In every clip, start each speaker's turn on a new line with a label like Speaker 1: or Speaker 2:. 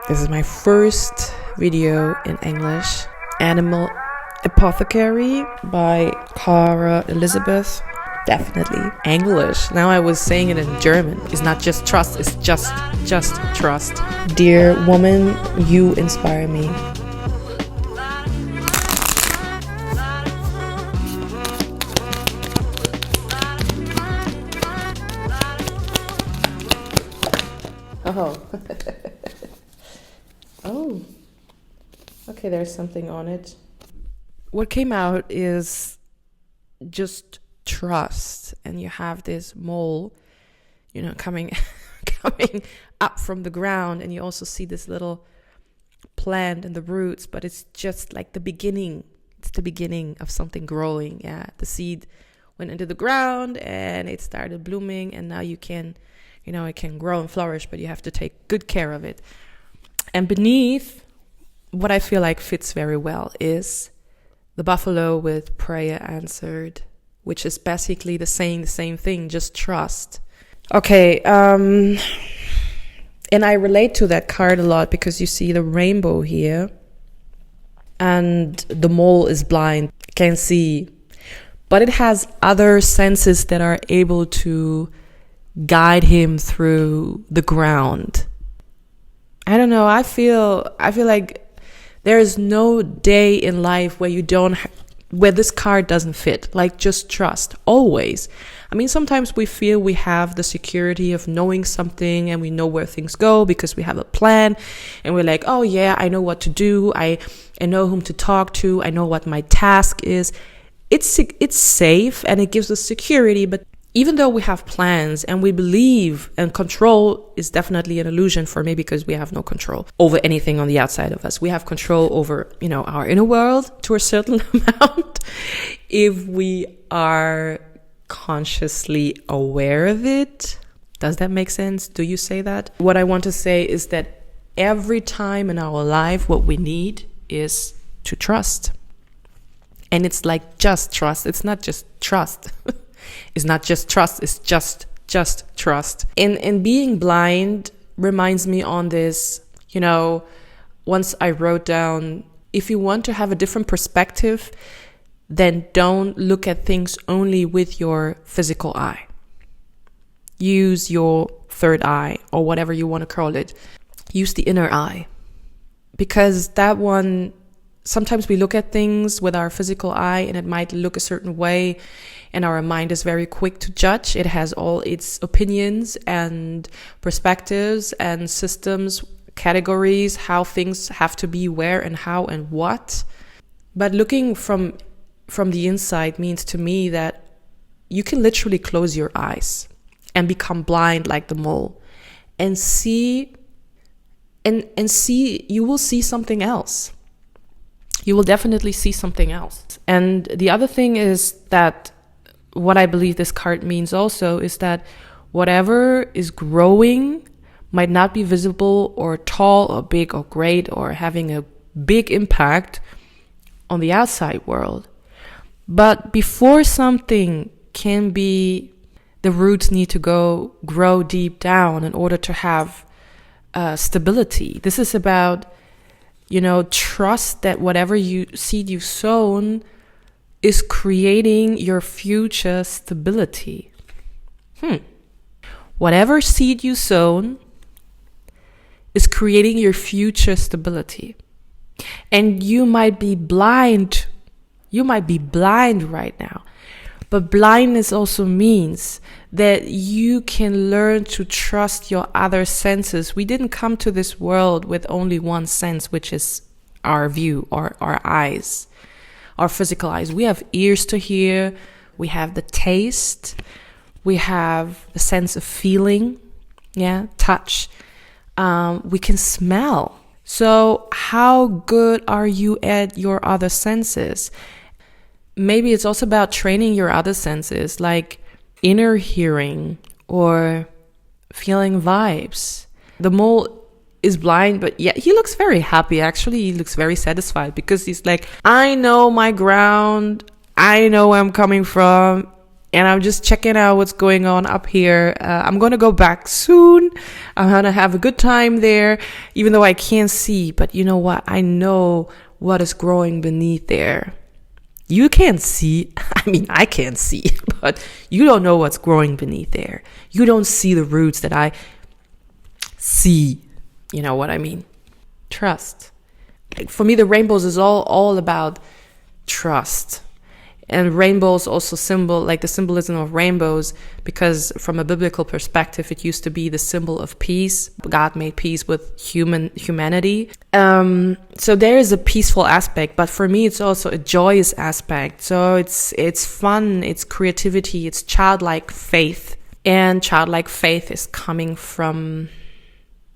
Speaker 1: This is my first video in English. Animal Apothecary by Cara Elisabeth. Definitely English. Now I was saying it in German. It's not just trust, it's just trust. Dear woman, you inspire me. Oh. Oh. Okay, there's something on it. What came out is just trust, and you have this mole, coming up from the ground, and you also see this little plant in the roots, but it's just like the beginning. It's the beginning of something growing. Yeah, the seed went into the ground and it started blooming, and now you can, it can grow and flourish, but you have to take good care of it. And beneath, what I feel like fits very well is the buffalo with prayer answered, which is basically the same thing, just trust. Okay, and I relate to that card a lot because you see the rainbow here, and the mole is blind, can't see, but it has other senses that are able to guide him through the ground. I don't know, I feel like there is no day in life where where this card doesn't fit. Like, just trust, always. I mean, sometimes we feel we have the security of knowing something and we know where things go because we have a plan, and we're like, oh yeah, I know what to do. I know whom to talk to. I know what my task is. It's safe and it gives us security, but even though we have plans and we believe, and control is definitely an illusion for me because we have no control over anything on the outside of us. We have control over, our inner world to a certain amount if we are consciously aware of it. Does that make sense? Do you say that? What I want to say is that every time in our life, what we need is to trust. And it's like just trust. It's not just trust. It's not just trust, it's just trust. And being blind reminds me on this, once I wrote down, if you want to have a different perspective, then don't look at things only with your physical eye. Use your third eye, or whatever you want to call it. Use the inner eye. Because that one, sometimes we look at things with our physical eye and it might look a certain way, and our mind is very quick to judge. It has all its opinions and perspectives and systems, categories, how things have to be where and how and what. But looking from the inside means to me that you can literally close your eyes and become blind like the mole and see, you will see something else. You will definitely see something else. And the other thing is that what I believe this card means also is that whatever is growing might not be visible or tall or big or great or having a big impact on the outside world. But before something can be, the roots need to grow deep down in order to have stability. This is about trust that whatever seed you've sown is creating your future stability. Whatever seed you sown is creating your future stability. And you might be blind. You might be blind right now. But blindness also means that you can learn to trust your other senses. We didn't come to this world with only one sense, which is our view or our eyes, our physical eyes. We have ears to hear. We have the taste. We have the sense of feeling, touch. We can smell. So how good are you at your other senses? Maybe it's also about training your other senses, like inner hearing or feeling vibes. The mole is blind, but yeah, he looks very happy. Actually, he looks very satisfied because he's like, I know my ground. I know where I'm coming from. And I'm just checking out what's going on up here. I'm going to go back soon. I'm going to have a good time there, even though I can't see. But you know what? I know what is growing beneath there. You can't see. I mean, I can't see, but you don't know what's growing beneath there. You don't see the roots that I see. You know what I mean? Trust. Like for me, the rainbows is all about trust. And rainbows also the symbolism of rainbows, because from a biblical perspective, it used to be the symbol of peace. God made peace with humanity. So there is a peaceful aspect, but for me, it's also a joyous aspect. So it's fun, it's creativity, it's childlike faith. And childlike faith is coming from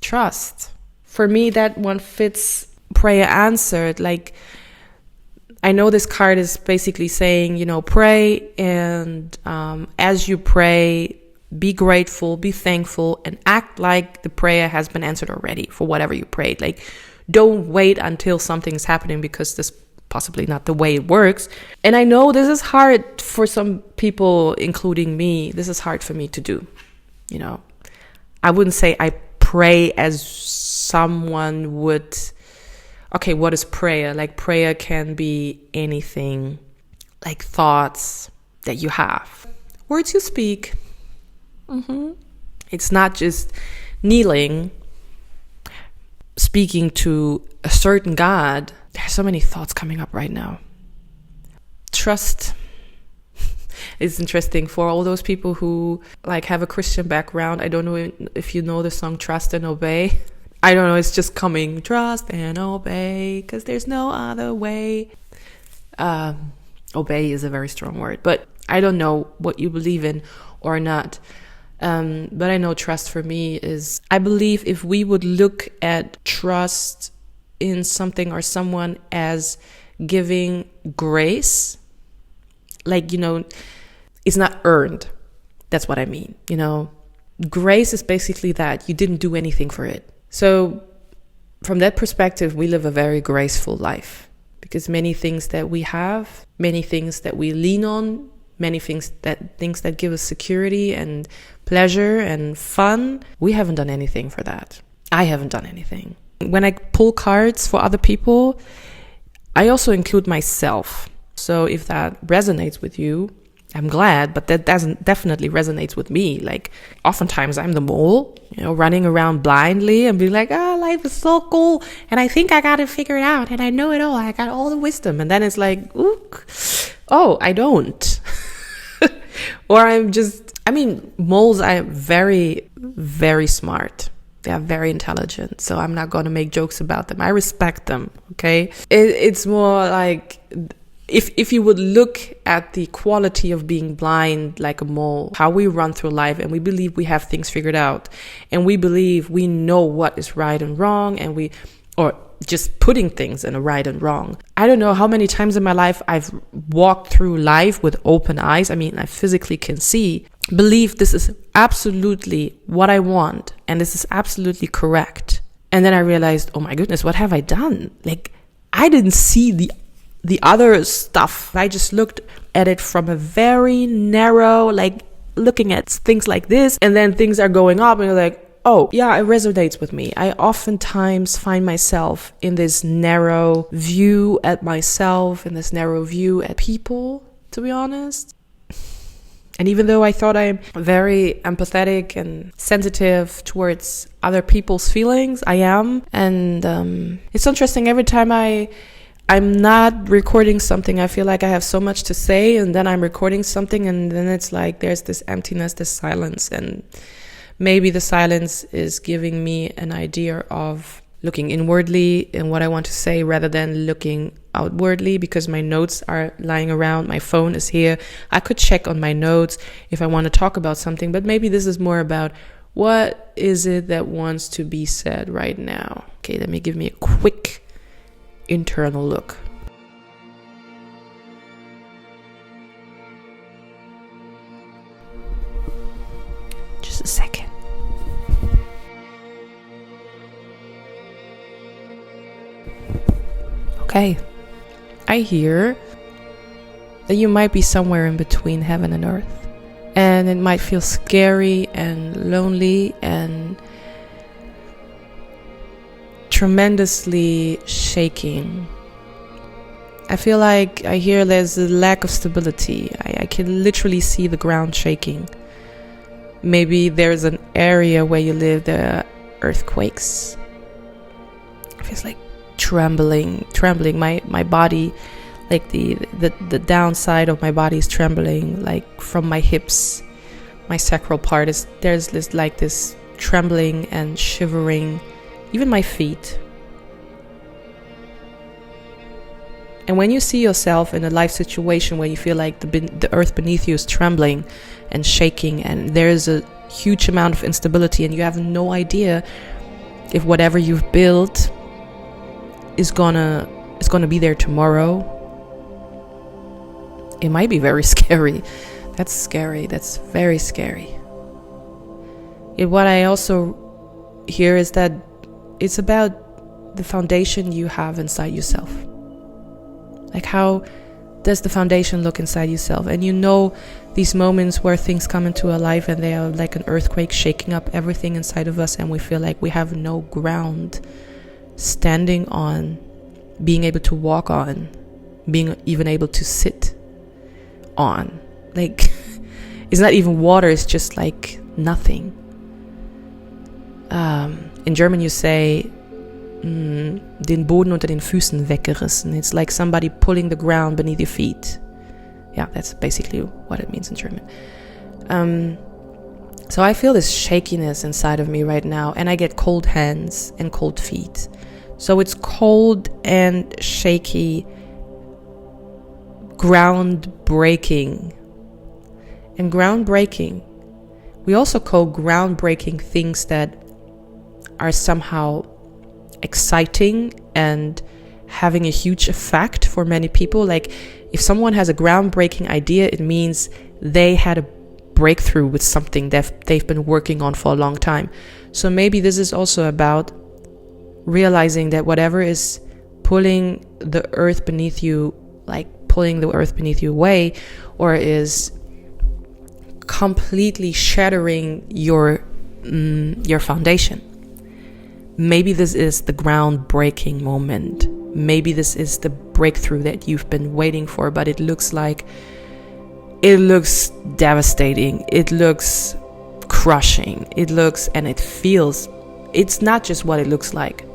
Speaker 1: trust. For me, that one fits prayer answered. Like, I know this card is basically saying, pray, and as you pray, be grateful, be thankful, and act like the prayer has been answered already for whatever you prayed. Like, don't wait until something is happening, because this is possibly not the way it works. And I know this is hard for some people, including me. This is hard for me to do. I wouldn't say I pray as someone would. Okay, what is prayer? Like, prayer can be anything, like thoughts that you have, words you speak. It's not just kneeling, speaking to a certain God. There's so many thoughts coming up right now. Trust is interesting for all those people who have a Christian background. I don't know if you know the song Trust and Obey. I don't know, it's just coming. Trust and obey, because there's no other way. Obey is a very strong word, but I don't know what you believe in or not. But I know trust for me is, I believe if we would look at trust in something or someone as giving grace, it's not earned. That's what I mean. Grace is basically that you didn't do anything for it. So from that perspective, we live a very graceful life, because many things that we have, many things that we lean on, many things that give us security and pleasure and fun, we haven't done anything for that. I haven't done anything. When I pull cards for other people, I also include myself. So if that resonates with you, I'm glad, but that definitely resonates with me. Like, oftentimes I'm the mole, running around blindly and be like, life is so cool, and I think I got it figured out, and I know it all, I got all the wisdom. And then it's like, I don't. Or moles are very, very smart. They are very intelligent, so I'm not going to make jokes about them. I respect them, okay? It's more like, if you would look at the quality of being blind like a mole, how we run through life and we believe we have things figured out, and we believe we know what is right and wrong, or just putting things in a right and wrong. I don't know how many times in my life I've walked through life with open eyes. I mean, I physically can see, believe this is absolutely what I want, and this is absolutely correct. And then I realized, oh my goodness, what have I done? Like, I didn't see the other stuff. I just looked at it from a very narrow, looking at things like this, and then things are going up and you're like, oh yeah, it resonates with me. I oftentimes find myself in this narrow view at myself, in this narrow view at people, to be honest. And even though I thought I'm very empathetic and sensitive towards other people's feelings, I am. And it's interesting, every time I'm not recording something, I feel like I have so much to say, and then I'm recording something, and then it's like there's this emptiness, this silence, and maybe the silence is giving me an idea of looking inwardly in what I want to say rather than looking outwardly, because my notes are lying around, my phone is here. I could check on my notes if I want to talk about something, but maybe this is more about what is it that wants to be said right now. Okay, let me give me a quick internal look. Just a second. Okay, I hear that you might be somewhere in between heaven and earth. and it might feel scary and lonely and tremendously shaking. I feel like I hear there's a lack of stability. I can literally see the ground shaking. Maybe there's an area where you live, there are earthquakes. It feels like trembling. My body, like the downside of my body is trembling, like from my hips. My sacral part there's this trembling and shivering, even my feet. And when you see yourself in a life situation where you feel like the earth beneath you is trembling and shaking, and there's a huge amount of instability, and you have no idea if whatever you've built is gonna be there tomorrow, it might be very scary. That's scary. That's very scary. What I also hear is that it's about the foundation you have inside yourself. Like, how does the foundation look inside yourself? And you know these moments where things come into our life and they are like an earthquake shaking up everything inside of us, and we feel like we have no ground standing on, being able to walk on, being even able to sit on. Like, it's not even water, it's just like nothing. In German you say, den Boden unter den Füßen weggerissen. It's like somebody pulling the ground beneath your feet. Yeah, that's basically what it means in German. So I feel this shakiness inside of me right now, and I get cold hands and cold feet. So it's cold and shaky, ground breaking. And ground breaking, we also call ground breaking things that are somehow exciting and having a huge effect for many people. Like, if someone has a groundbreaking idea, it means they had a breakthrough with something that they've been working on for a long time. So maybe this is also about realizing that whatever is pulling the earth beneath you, like pulling the earth beneath you away, or is completely shattering your foundation. Maybe this is the groundbreaking moment. Maybe this is the breakthrough that you've been waiting for, but it looks devastating. It looks crushing. And it feels, it's not just what it looks like.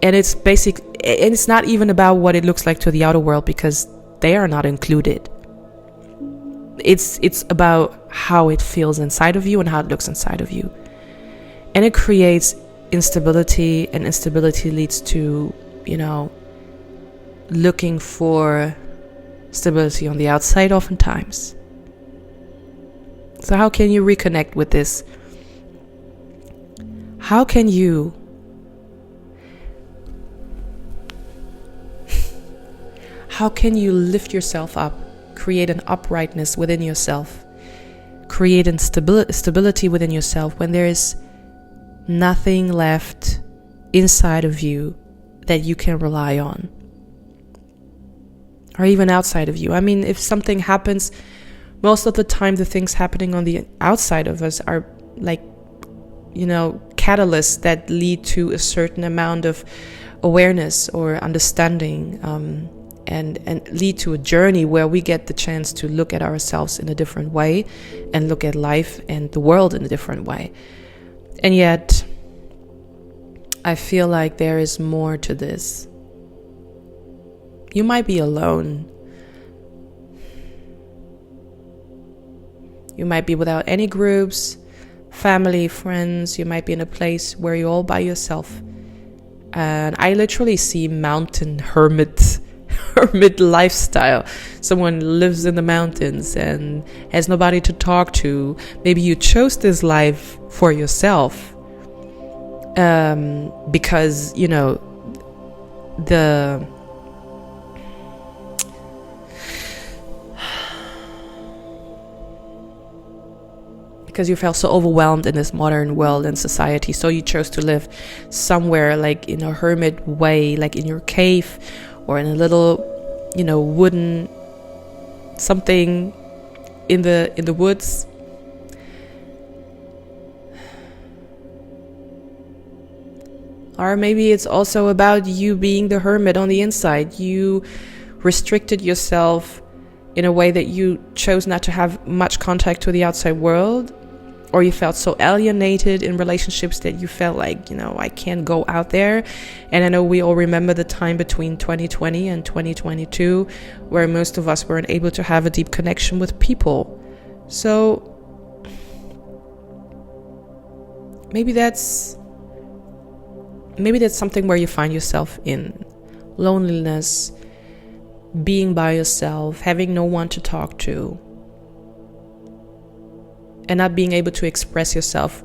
Speaker 1: And it's not even about what it looks like to the outer world, because they are not included. It's about how it feels inside of you and how it looks inside of you. And it creates instability, and instability leads to, looking for stability on the outside oftentimes. So how can you reconnect with this? How can you lift yourself up, create an uprightness within yourself, create stability within yourself when there is nothing left inside of you that you can rely on, or even outside of you? I mean, if something happens, most of the time the things happening on the outside of us are like, catalysts that lead to a certain amount of awareness or understanding, and lead to a journey where we get the chance to look at ourselves in a different way and look at life and the world in a different way. And yet, I feel like there is more to this. You might be alone. You might be without any groups, family, friends. You might be in a place where you're all by yourself. And I literally see mountain hermit lifestyle. Someone lives in the mountains and has nobody to talk to. Maybe you chose this life for yourself, because because you felt so overwhelmed in this modern world and society, so you chose to live somewhere like in a hermit way, like in your cave or in a little wooden something in the woods, Or maybe it's also about you being the hermit on the inside. You restricted yourself in a way that you chose not to have much contact to the outside world, or you felt so alienated in relationships that you felt like, I can't go out there. And I know we all remember the time between 2020 and 2022 where most of us weren't able to have a deep connection with people. So maybe that's something where you find yourself in loneliness, being by yourself, having no one to talk to, and not being able to express yourself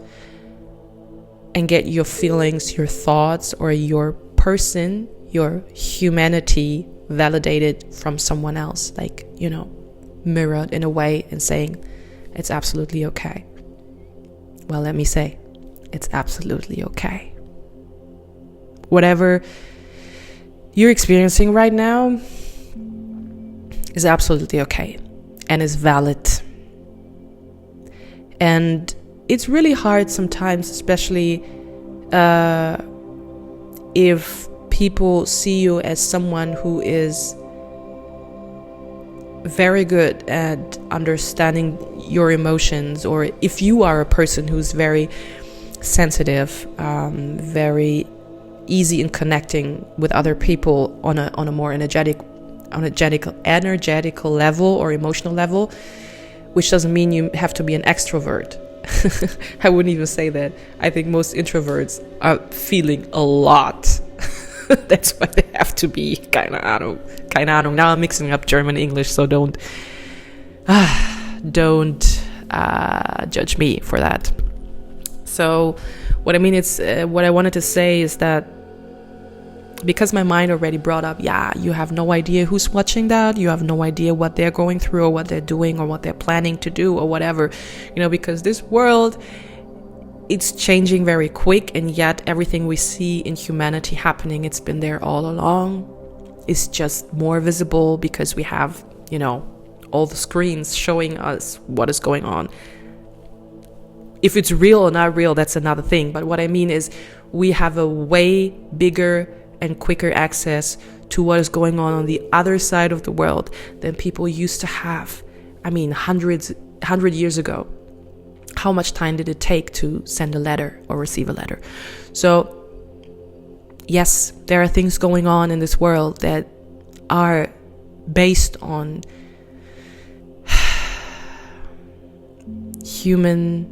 Speaker 1: and get your feelings, your thoughts, or your person, your humanity validated from someone else, like, mirrored in a way and saying, it's absolutely okay. Well, let me say, it's absolutely okay. Whatever you're experiencing right now is absolutely okay and is valid. And it's really hard sometimes, especially if people see you as someone who is very good at understanding your emotions, or if you are a person who's very sensitive, very easy in connecting with other people on a more energetical level or emotional level, which doesn't mean you have to be an extrovert. I wouldn't even say that. I think most introverts are feeling a lot. That's why they have to be kind of Ahnung. Now I'm mixing up German and English, so don't judge me for that. So what I wanted to say is that because my mind already brought up, you have no idea who's watching that, you have no idea what they're going through or what they're doing or what they're planning to do or whatever, because this world, it's changing very quick, and yet everything we see in humanity happening, it's been there all along. It's just more visible because we have, all the screens showing us what is going on. If it's real or not real, that's another thing. But what I mean is we have a way bigger and quicker access to what is going on the other side of the world than people used to have. 100 years ago. How much time did it take to send a letter or receive a letter? So, yes, there are things going on in this world that are based on humanity,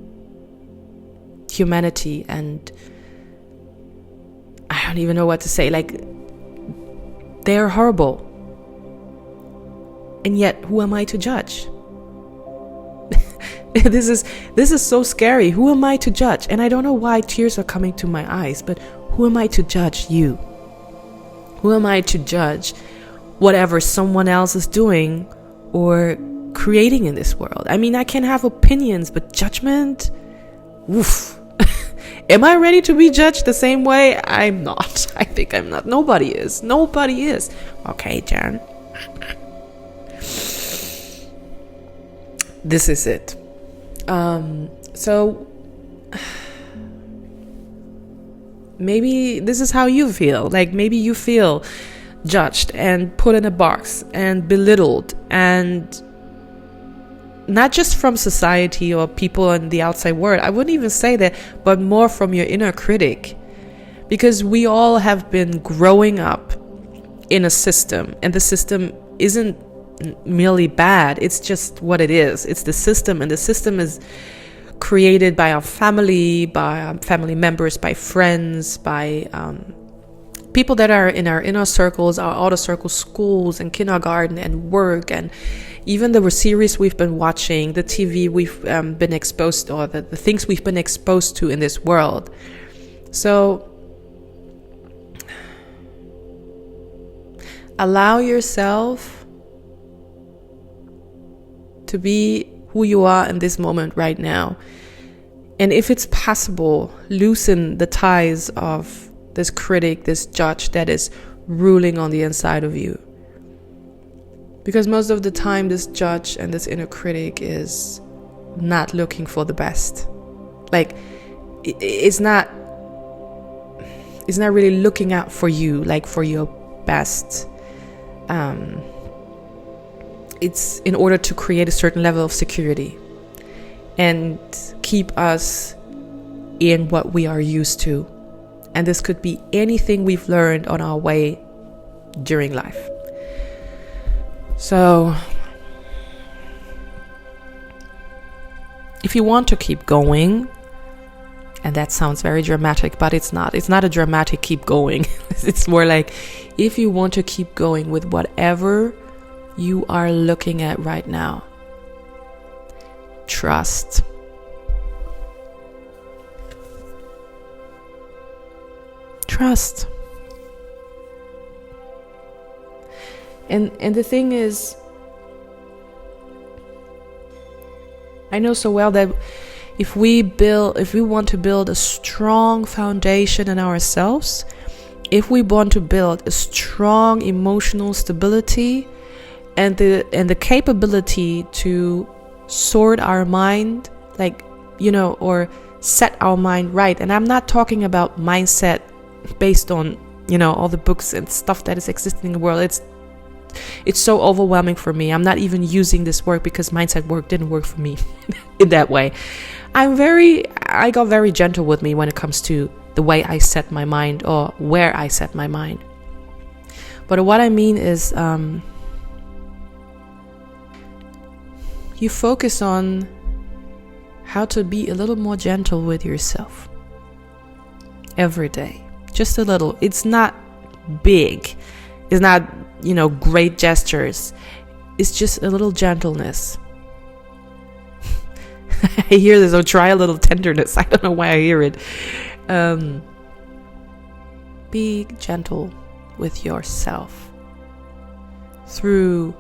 Speaker 1: and I don't even know what to say. Like, they're horrible. And yet, who am I to judge? This is so scary. Who am I to judge? And I don't know why tears are coming to my eyes, but who am I to judge you? Who am I to judge whatever someone else is doing or creating in this world? I can have opinions, but judgment? Oof. Am I ready to be judged the same way? I'm not. I think I'm not. Nobody is. Okay, Jan. This is it. So maybe this is how you feel. Like, maybe you feel judged and put in a box and belittled, and not just from society or people in the outside world. I wouldn't even say that, but more from your inner critic. Because we all have been growing up in a system, and the system isn't merely bad, it's just what it is. It's the system, and the system is created by our family, by our family members, by friends, by people that are in our inner circles, our outer circles, schools and kindergarten and work, and even the series we've been watching, the TV we've been exposed, or the things we've been exposed to in this world. So allow yourself to be who you are in this moment right now. And if it's possible, loosen the ties of this critic, this judge that is ruling on the inside of you. Because most of the time, this judge and this inner critic is not looking for the best. Like, it's not It's not really looking out for you, like for your best. It's in order to create a certain level of security and keep us in what we are used to. And this could be anything we've learned on our way during life. So if you want to keep going, and that sounds very dramatic, but it's not. It's not a dramatic keep going. It's more like if you want to keep going with whatever you are looking at right now, trust. Trust. And the thing is, I know so well that if we want to build a strong foundation in ourselves, if we want to build a strong emotional stability and the capability to sort our mind, like, or set our mind right. And I'm not talking about mindset based on, all the books and stuff that is existing in the world. It's so overwhelming for me. I'm not even using this word because mindset work didn't work for me in that way. I got very gentle with me when it comes to the way I set my mind or where I set my mind. But what I mean is, you focus on how to be a little more gentle with yourself every day. Just a little. It's not big. It's not, great gestures. It's just a little gentleness. I hear this, try a little tenderness. I don't know why I hear it. Be gentle with yourself through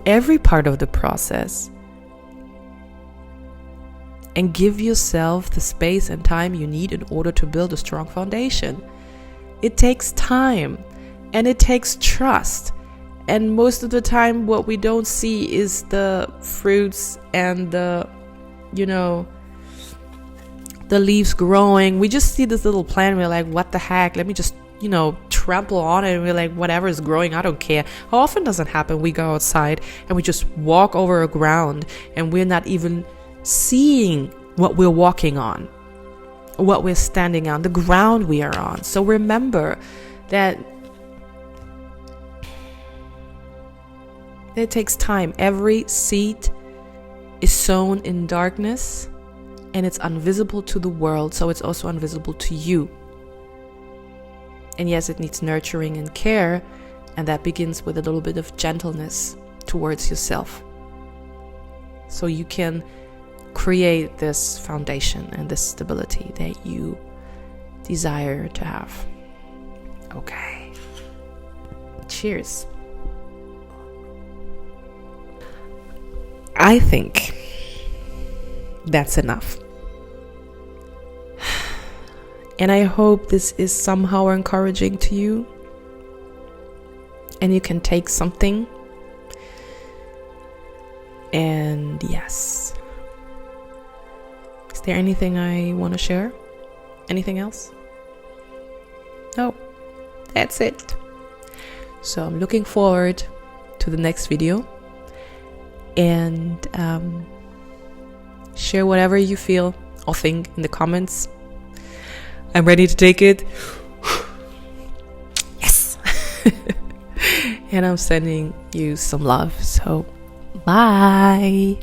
Speaker 1: every part of the process, and give yourself the space and time you need in order to build a strong foundation. It takes time and it takes trust. And most of the time what we don't see is the fruits and the leaves growing. We just see this little plant and we're like, what the heck? Let me just, trample on it. And we're like, whatever is growing, I don't care. How often does it happen? We go outside and we just walk over a ground and we're not even seeing what we're walking on, what we're standing on, the ground we are on. So remember that it takes time. Every seed is sown in darkness and it's invisible to the world, so it's also invisible to you. And yes, it needs nurturing and care, and that begins with a little bit of gentleness towards yourself, so you can create this foundation and this stability that you desire to have. Okay. Cheers. I think that's enough. And I hope this is somehow encouraging to you and you can take something. And yes. Is there anything I want to share? Anything else? No. That's it. So I'm looking forward to the next video. And share whatever you feel or think in the comments. I'm ready to take it. Yes. And I'm sending you some love. So bye.